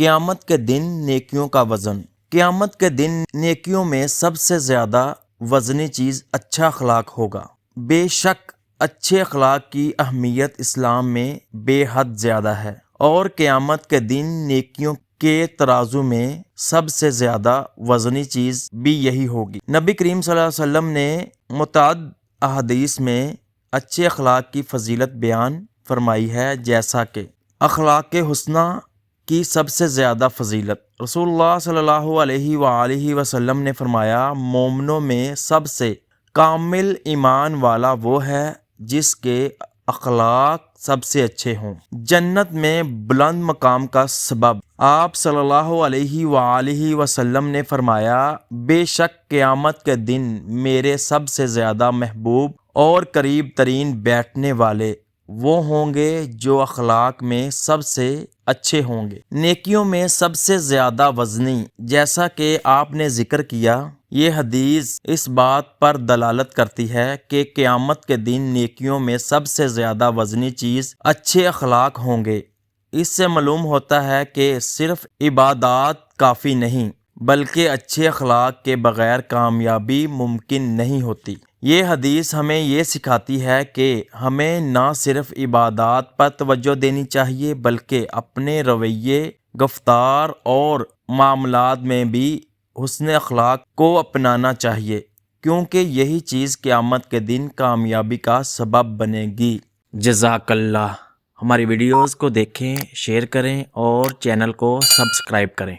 قیامت کے دن نیکیوں کا وزن۔ قیامت کے دن نیکیوں میں سب سے زیادہ وزنی چیز اچھا اخلاق ہوگا۔ بے شک اچھے اخلاق کی اہمیت اسلام میں بے حد زیادہ ہے، اور قیامت کے دن نیکیوں کے ترازو میں سب سے زیادہ وزنی چیز بھی یہی ہوگی۔ نبی کریم صلی اللہ علیہ وسلم نے متعدد احادیث میں اچھے اخلاق کی فضیلت بیان فرمائی ہے، جیسا کہ اخلاق حسنہ کی سب سے زیادہ فضیلت۔ رسول اللہ صلی اللہ علیہ وآلہ وسلم نے فرمایا، مومنوں میں سب سے کامل ایمان والا وہ ہے جس کے اخلاق سب سے اچھے ہوں۔ جنت میں بلند مقام کا سبب۔ آپ صلی اللہ علیہ وآلہ وسلم نے فرمایا، بے شک قیامت کے دن میرے سب سے زیادہ محبوب اور قریب ترین بیٹھنے والے وہ ہوں گے جو اخلاق میں سب سے اچھے ہوں گے۔ نیکیوں میں سب سے زیادہ وزنی، جیسا کہ آپ نے ذکر کیا، یہ حدیث اس بات پر دلالت کرتی ہے کہ قیامت کے دن نیکیوں میں سب سے زیادہ وزنی چیز اچھے اخلاق ہوں گے۔ اس سے معلوم ہوتا ہے کہ صرف عبادات کافی نہیں، بلکہ اچھے اخلاق کے بغیر کامیابی ممکن نہیں ہوتی۔ یہ حدیث ہمیں یہ سکھاتی ہے کہ ہمیں نہ صرف عبادات پر توجہ دینی چاہیے، بلکہ اپنے رویے، گفتار اور معاملات میں بھی حسن اخلاق کو اپنانا چاہیے، کیونکہ یہی چیز قیامت کے دن کامیابی کا سبب بنے گی۔ جزاک اللہ۔ ہماری ویڈیوز کو دیکھیں، شیئر کریں اور چینل کو سبسکرائب کریں۔